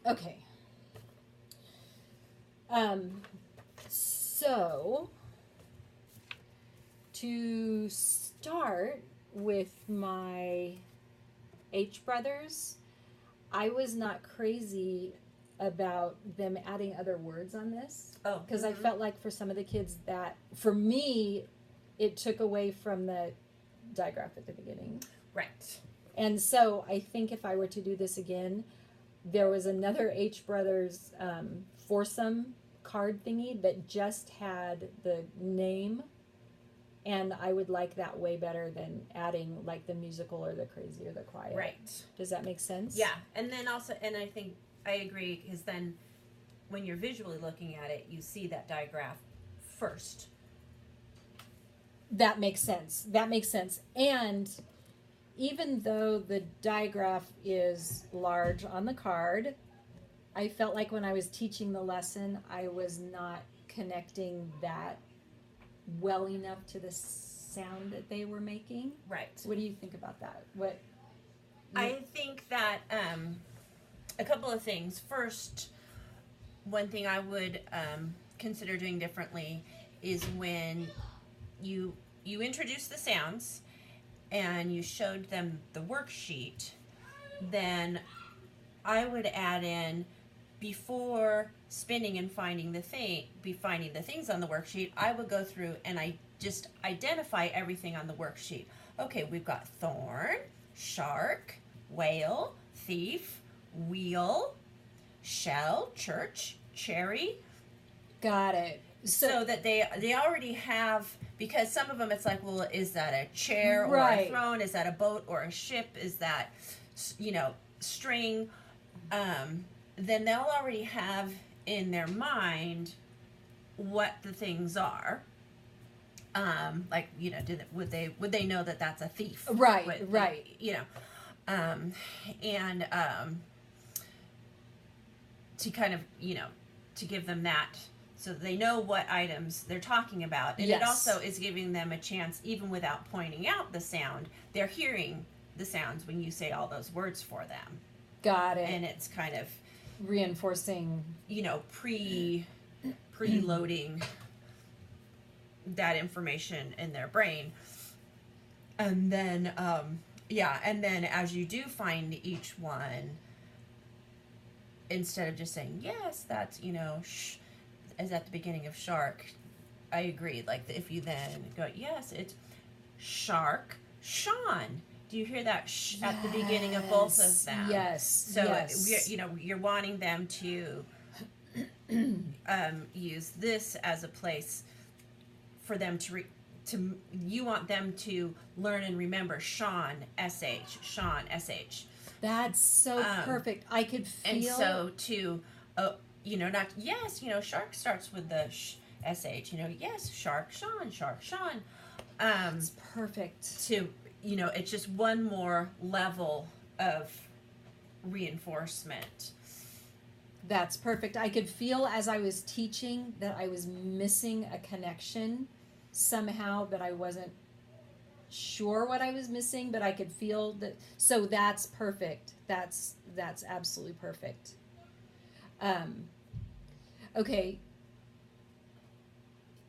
Okay. So to start with my H brothers, I was not crazy about them adding other words on this Oh, because I felt like for some of the kids that for me it took away from the digraph at the beginning. right. And so I think if I were to do this again, there was another H brothers foursome card thingy that just had the name, and I would like that way better than adding like the musical or the crazy or the quiet. Right. Does that make sense? Yeah, and then also, and I think I agree because then when you're visually looking at it, you see that digraph first. That makes sense. That makes sense. And even though the digraph is large on the card, I felt like when I was teaching the lesson, I was not connecting that well enough to the sound that they were making. Right. What do you think about that? What? I think that a couple of things. First, one thing I would consider doing differently is when you introduce the sounds and you showed them the worksheet, then I would add in before spinning and finding the things on the worksheet. I would go through and I just identify everything on the worksheet. Okay, we've got thorn, shark, whale, thief, wheel, shell, church, cherry. Got it. So that they already have, because some of them it's like, well, is that a chair or Right. a throne? Is that a boat or a ship? Is that, string? Then they'll already have in their mind what the things are. Like, would they know that that's a thief? Right, right. And to kind of, to give them that so they know what items they're talking about. And Yes. it also is giving them a chance, even without pointing out the sound, they're hearing the sounds when you say all those words for them. Got it. And it's kind of, reinforcing. Preloading that information in their brain. And then, and then as you do find each one, instead of just saying, yes, that's, as at the beginning of shark, I agree. Like, if you then go, yes, it's shark, Sean. Do you hear that at the beginning of both of them? Yes. So, yes. You're wanting them to use this as a place for them you want them to learn and remember Sean, S-H, Sean, S-H. That's so perfect. I could feel. And so not, yes, shark starts with the S-H, yes, shark, Sean, shark, Sean. It's perfect. To, it's just one more level of reinforcement. That's perfect. I could feel as I was teaching that I was missing a connection somehow, that I wasn't sure what I was missing, but I could feel that. So that's perfect. That's absolutely perfect. Okay.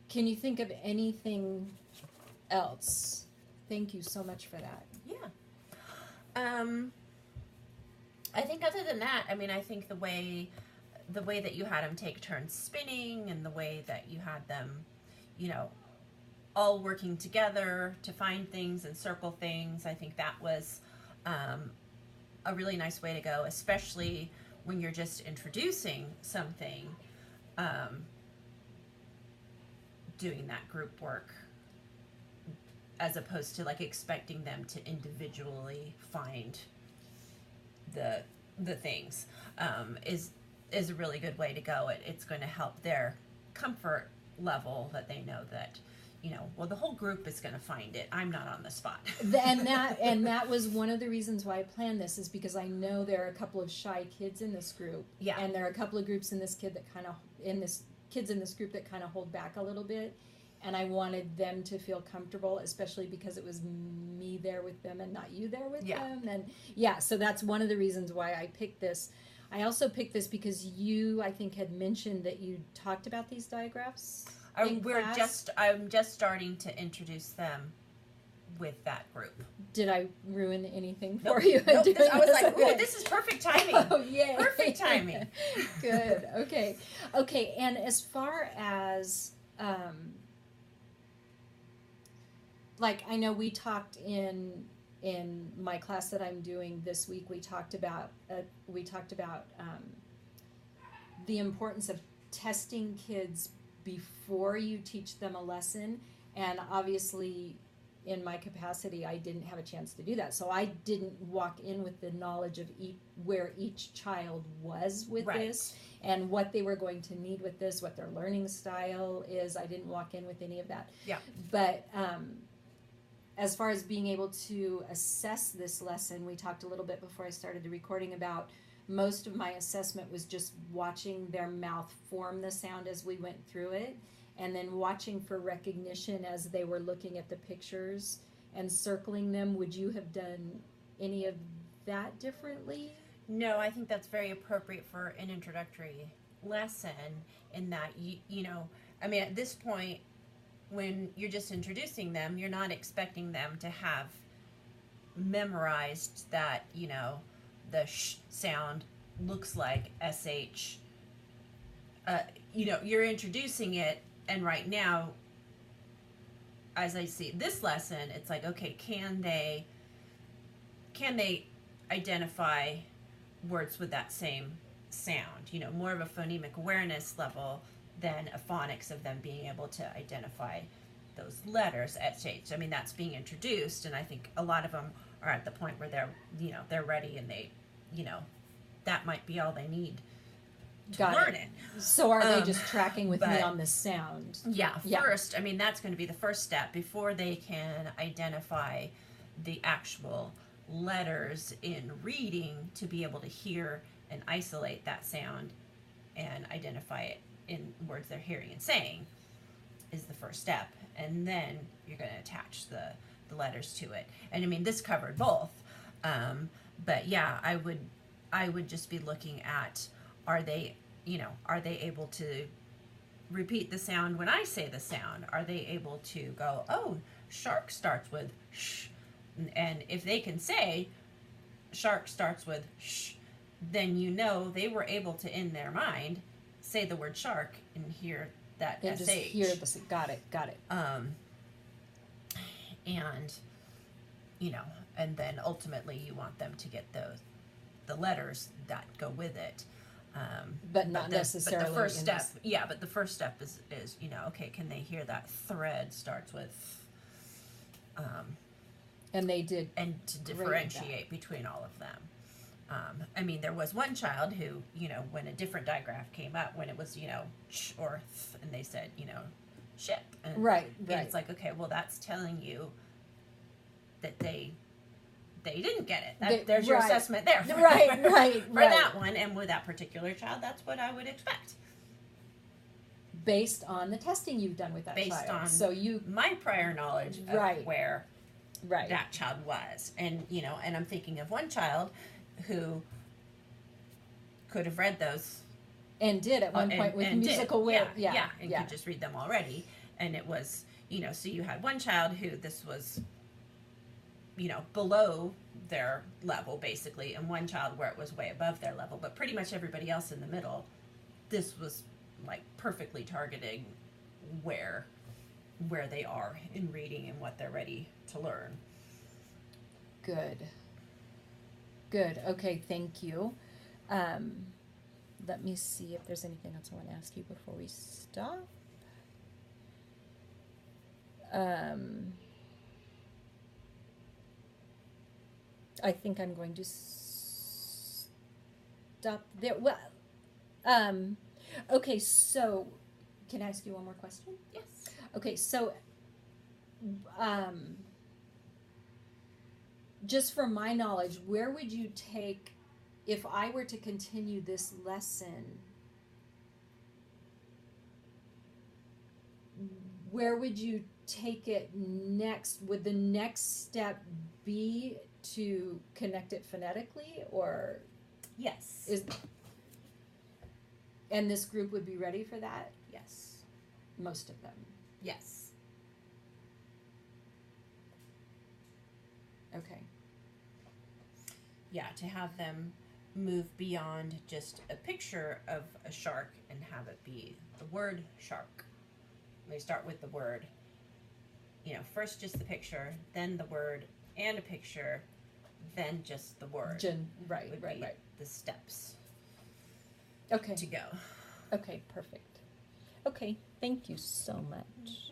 Can you think of anything else? Thank you so much for that. Yeah. I think other than that, I think the way that you had them take turns spinning, and the way that you had them, all working together to find things and circle things, I think that was a really nice way to go, especially when you're just introducing something, doing that group work, as opposed to like expecting them to individually find the things, is a really good way to go. It's going to help their comfort level, that they know that, the whole group is going to find it. I'm not on the spot. and that was one of the reasons why I planned this, is because I know there are a couple of shy kids in this group. Yeah. And there are a couple of groups in this kids in this group that kind of hold back a little bit. And I wanted them to feel comfortable, especially because it was me there with them and not you there with them. And so that's one of the reasons why I picked this. I also picked this because you, I think, had mentioned that you talked about these digraphs in class. I'm just starting to introduce them with that group. Did I ruin anything for Nope. you? Nope. Doing I was this? like, Okay. ooh, this is perfect timing. Oh, yay. Perfect timing. Good. Okay. Okay. And as far as, like, I know we talked in my class that I'm doing this week. We talked about the importance of testing kids before you teach them a lesson, and obviously in my capacity I didn't have a chance to do that, so I didn't walk in with the knowledge of where each child was with Right. this and what they were going to need with this, what their learning style is. I didn't walk in with any of that. Yeah. But as far as being able to assess this lesson, we talked a little bit before I started the recording about most of my assessment was just watching their mouth form the sound as we went through it, and then watching for recognition as they were looking at the pictures and circling them. Would you have done any of that differently? No, I think that's very appropriate for an introductory lesson, in that you know, I mean, at this point, when you're just introducing them, you're not expecting them to have memorized that, you know, the sh sound looks like sh. You know, you're introducing it, and right now, as I see this lesson, it's like, okay, can they identify words with that same sound? You know, more of a phonemic awareness level than a phonics of them being able to identify those letters at stage. I mean, that's being introduced, and I think a lot of them are at the point where they're, you know, they're ready, and they, you know, that might be all they need to learn it. So are they just tracking with me but- on the sound? Yeah, Yeah. first, I mean, that's going to be the first step before they can identify the actual letters in reading, to be able to hear and isolate that sound and identify it in words they're hearing and saying, is the first step. And then you're going to attach the letters to it. And I mean, this covered both. But yeah, I would just be looking at, are they able to repeat the sound when I say the sound? Are they able to go, oh, shark starts with sh? And if they can say shark starts with sh, then you know they were able to, in their mind, say the word shark and hear that And sh. just hear the, got it. And you know, and then ultimately you want them to get the letters that go with it. But not necessarily. But the first in step, this. yeah. But the first step is, you know, okay, can they hear that thread starts with, And they did. and to differentiate between all of them. I mean, there was one child who, you know, when a different digraph came up, when it was, you know, sh or th, and they said, you know, ship, and, Right. and it's like, okay, well, that's telling you that they didn't get it. There's your right. assessment there. Right. For that one, and with that particular child, that's what I would expect. Based on the testing you've done with that Based child. on So you. my prior knowledge of Right. where Right. that child was. And, you know, and I'm thinking of one child who could have read those. And did at one point with and musical did. wit. Yeah. And could just read them already. And it was, you know, so you had one child who this was, you know, below their level basically, and one child where it was way above their level, but pretty much everybody else in the middle, this was like perfectly targeting where they are in reading and what they're ready to learn. Good. Okay, thank you. Let me see if there's anything else I want to ask you before we stop. I think I'm going to stop there. Well, okay, so can I ask you one more question? Yes. Okay, so just from my knowledge, where would you take, if I were to continue this lesson, where would you take it next? Would the next step be to connect it phonetically, or Yes. is And this group would be ready for that? Yes. Most of them. Yes. Okay. Yeah, to have them move beyond just a picture of a shark and have it be the word shark. They start with the word, first just the picture, then the word and a picture, then just the word. Right. The steps Okay. to go. Okay, perfect. Okay, thank you so much.